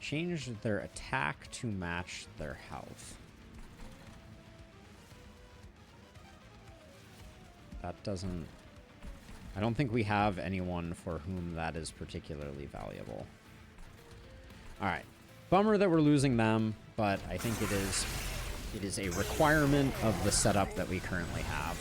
Change their attack to match their health. That doesn't... I don't think we have anyone for whom that is particularly valuable. Alright. Bummer that we're losing them, but I think it is a requirement of the setup that we currently have.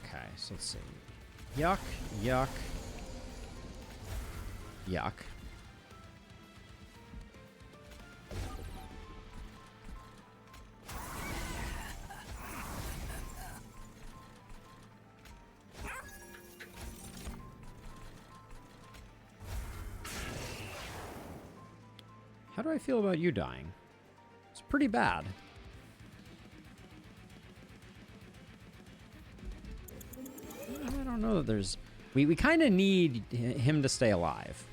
Okay, so let's see. Yuck, yuck, yuck. How do I feel about you dying? It's pretty bad. I don't know that there's... We kind of need him to stay alive.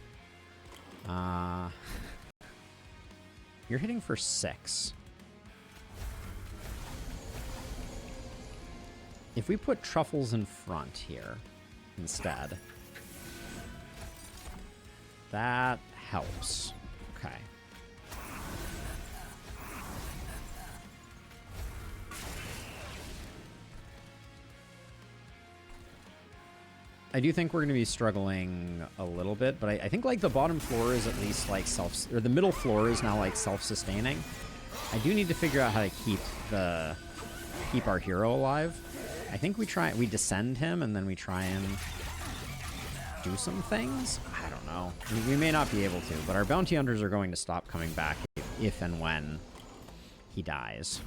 You're hitting for 6. If we put truffles in front here instead, that helps. Okay. I do think we're going to be struggling a little bit, but I think like the bottom floor is at least like or the middle floor is now like self-sustaining. I do need to figure out how to keep our hero alive. I think we descend him and then we try and do some things. I don't know. We may not be able to, but our bounty hunters are going to stop coming back if and when he dies.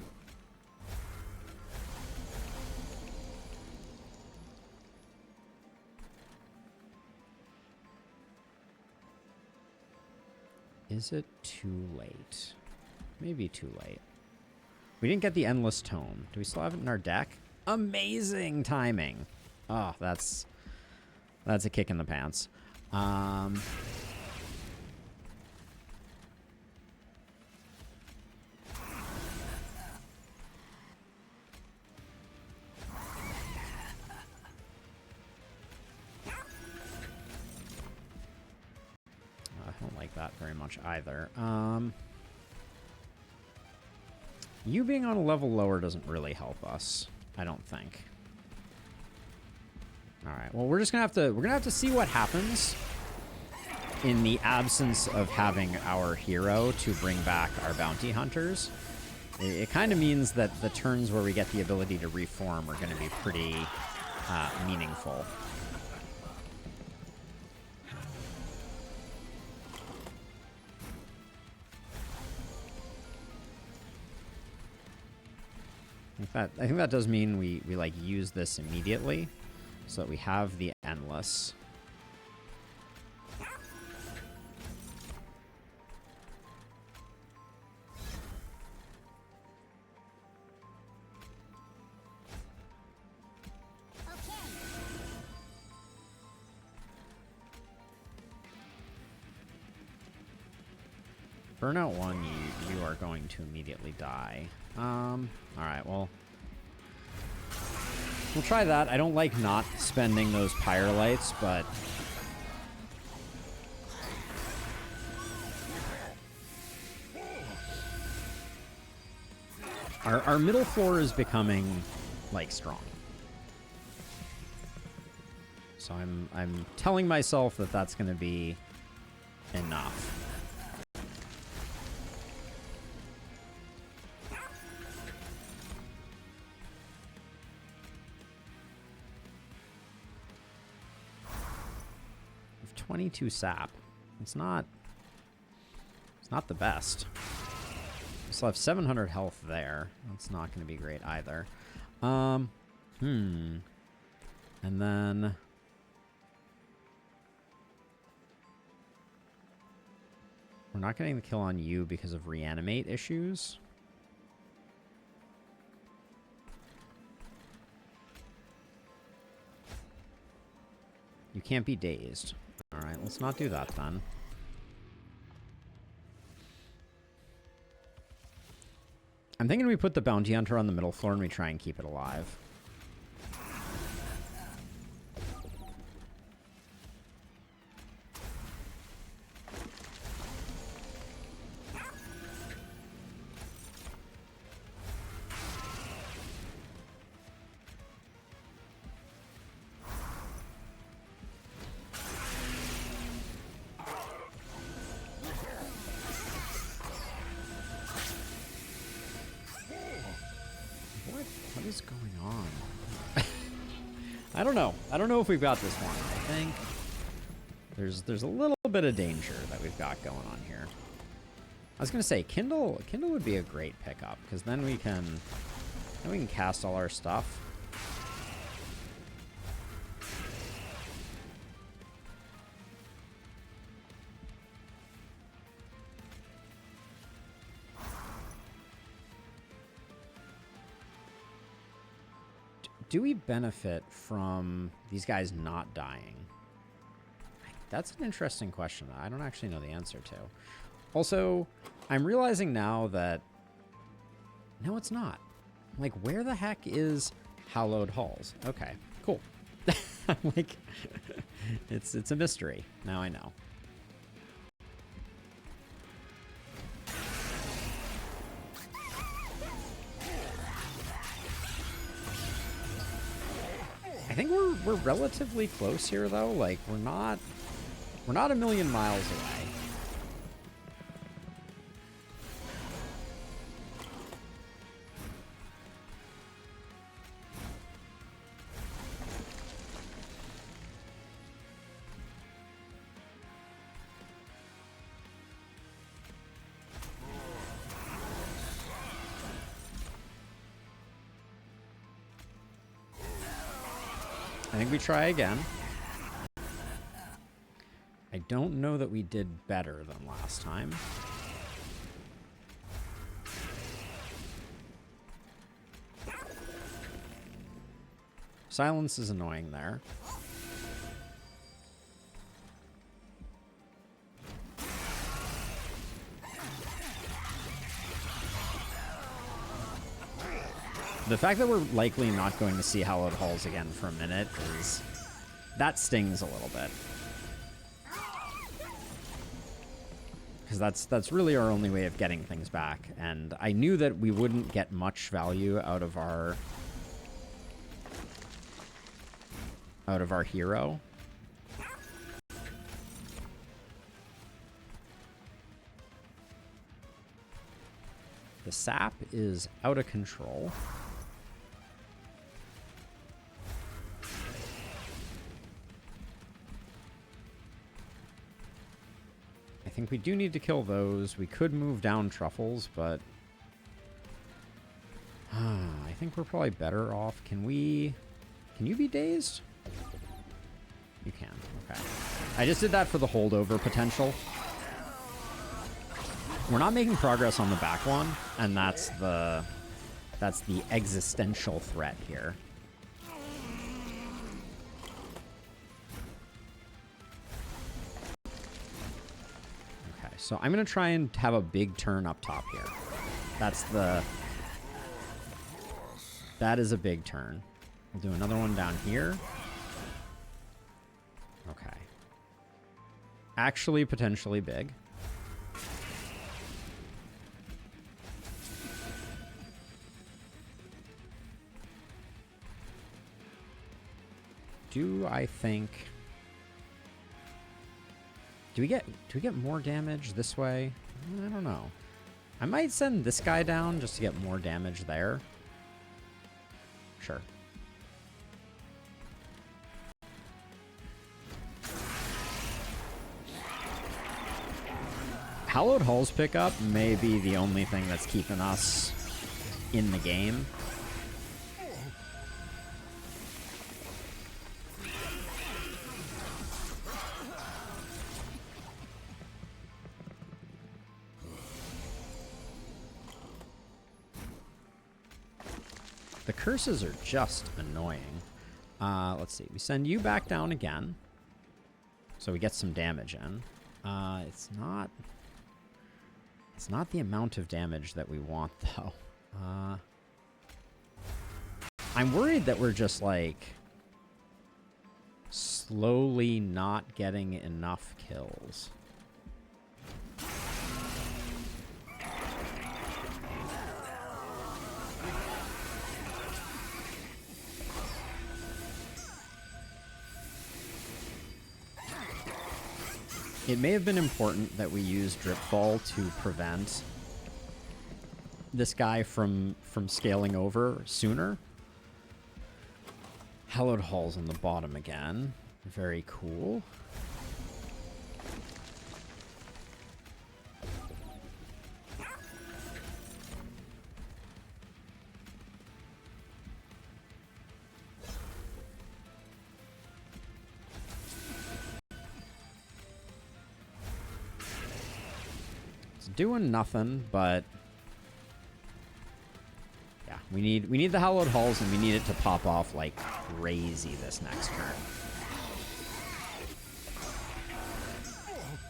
Is it too late? Maybe too late. We didn't get the Endless Tome. Do we still have it in our deck? Amazing timing. Oh, that's a kick in the pants. I don't like that very much either. You being on a level lower doesn't really help us, I don't think. All right. Well, we're gonna have to see what happens in the absence of having our hero to bring back our bounty hunters. It kind of means that the turns where we get the ability to reform are going to be pretty meaningful. I think that does mean we like use this immediately so that we have the Endless. Burnout 1, you are going to immediately die. Alright, well... we'll try that. I don't like not spending those Pyre lights, but... Our middle floor is becoming, like, strong. So I'm telling myself that that's going to be enough. With 22 sap, it's not the best. We still have 700 health there. That's not going to be great either. And then... we're not getting the kill on you because of reanimate issues. You can't be dazed. Alright, let's not do that then. I'm thinking we put the bounty hunter on the middle floor and we try and keep it alive. What is going on? I don't know. I don't know if we've got this one. I think there's a little bit of danger that we've got going on here. I was gonna say Kindle would be a great pickup because then we can cast all our stuff. Do we benefit from these guys not dying? That's an interesting question that I don't actually know the answer to. Also, I'm realizing now that... No, it's not. Like, where the heck is Hallowed Halls? Okay, cool. Like, it's a mystery. Now I know. I think we're relatively close here, though. Like, we're not a million miles away. I think we try again. I don't know that we did better than last time. Silence is annoying there. The fact that we're likely not going to see Hallowed Halls again for a minute is... that stings a little bit. Because that's really our only way of getting things back. And I knew that we wouldn't get much value out of our hero. The sap is out of control. I think we do need to kill those. We could move down truffles, but I think we're probably better off. Can you be dazed? You can. Okay. I just did that for the holdover potential. We're not making progress on the back one, and that's the existential threat here. So I'm going to try and have a big turn up top here. That is a big turn. We'll do another one down here. Okay. Actually, potentially big. Do I think... Do we get more damage this way? I don't know. I might send this guy down just to get more damage there. Sure. Hallowed Halls pickup may be the only thing that's keeping us in the game. The curses are just annoying. Let's see. We send you back down again. So we get some damage in. It's not the amount of damage that we want, though. I'm worried that we're just, like, slowly not getting enough kills. It may have been important that we use Dripfall to prevent this guy from scaling over sooner. Hallowed Hall's on the bottom again. Very cool. It's doing nothing, but yeah, we need the Hallowed Halls, and we need it to pop off like crazy this next turn.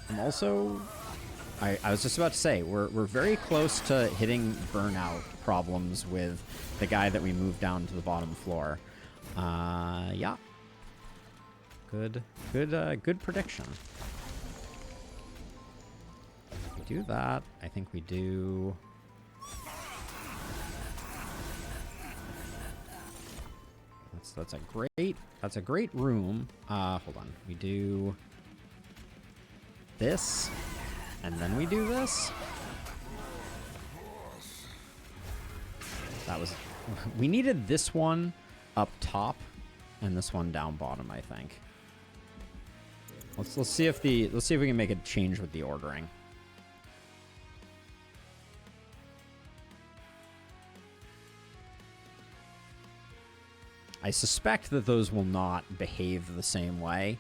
I'm also, I was just about to say, we're very close to hitting burnout problems with the guy that we moved down to the bottom floor. Yeah. Good prediction. We do that. I think we do. That's a great room. Hold on. We do this, and then we do this. That was, we needed this one up top and this one down bottom, I think. Let's see if we can make a change with the ordering. I suspect that those will not behave the same way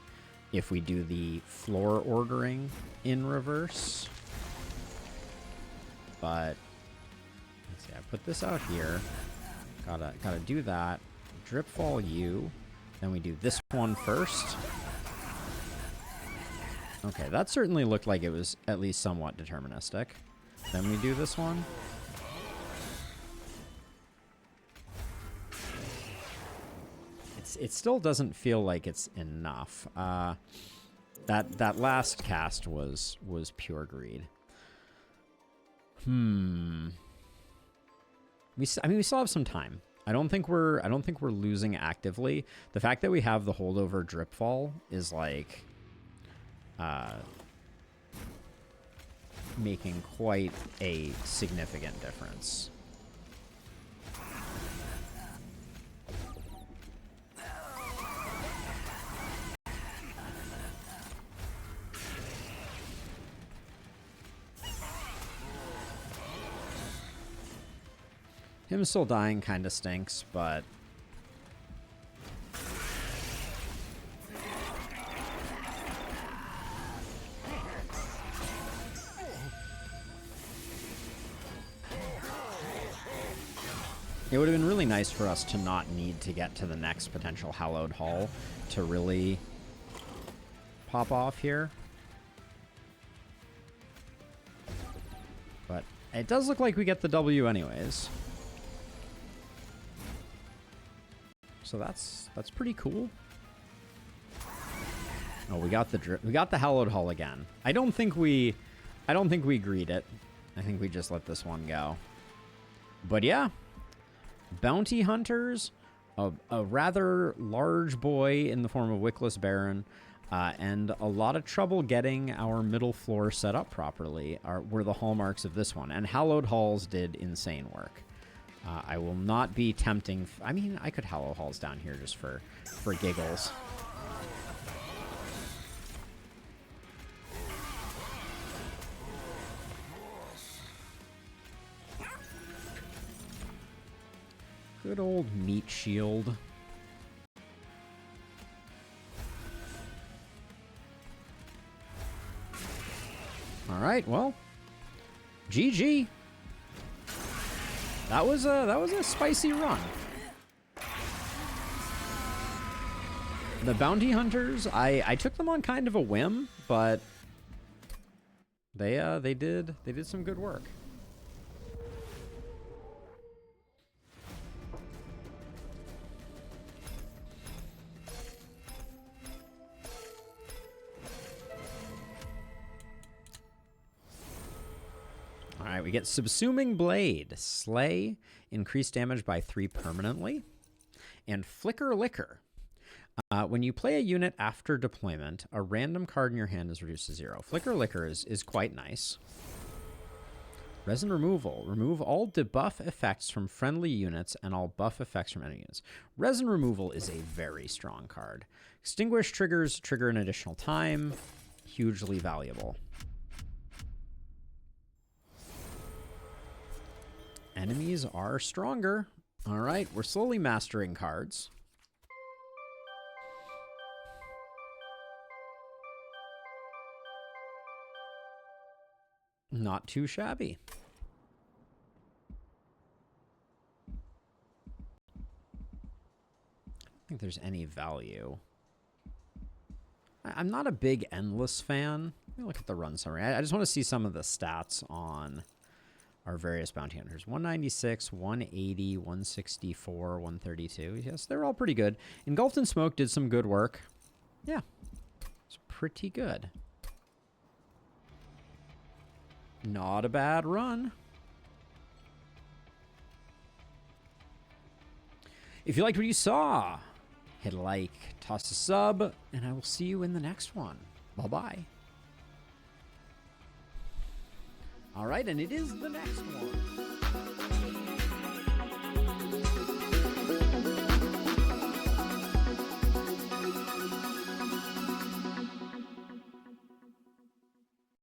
if we do the floor ordering in reverse. But let's see, I put this out here. Gotta do that. Dripfall you. Then we do this one first. Okay, that certainly looked like it was at least somewhat deterministic. Then we do this one. It still doesn't feel like it's enough. That last cast was pure greed. I mean, we still have some time. I don't think we're losing actively. The fact that we have the holdover Dripfall is like making quite a significant difference. Him still dying kind of stinks, but it would have been really nice for us to not need to get to the next potential Hallowed Hall to really pop off here. But it does look like we get the W anyways. So that's pretty cool. Oh, we got the Hallowed Hall again. I don't think we greed it. I think we just let this one go. But yeah, bounty hunters, a rather large boy in the form of Wickless Baron, and a lot of trouble getting our middle floor set up properly were the hallmarks of this one. And Hallowed Halls did insane work. I will not be tempting. I mean, I could Hallowed Halls down here just for giggles. Good old meat shield. All right, well, GG. That was a spicy run. The bounty hunters, I took them on kind of a whim, but they did some good work. We get Subsuming Blade. Slay. Increase damage by 3 permanently. And Flicker Liquor. When you play a unit after deployment, a random card in your hand is reduced to 0. Flicker Liquor is quite nice. Resin Removal. Remove all debuff effects from friendly units and all buff effects from enemy units. Resin Removal is a very strong card. Extinguish triggers trigger an additional time. Hugely valuable. Enemies are stronger. All right, we're slowly mastering cards. Not too shabby. I don't think there's any value. I'm not a big Endless fan. Let me look at the run summary. I just want to see some of the stats on our various bounty hunters. 196, 180, 164, 132. Yes, they're all pretty good. Engulfed in Smoke did some good work. Yeah, it's pretty good. Not a bad run. If you liked what you saw, hit a like, toss a sub, and I will see you in the next one. Bye-bye. All right, and it is the next one.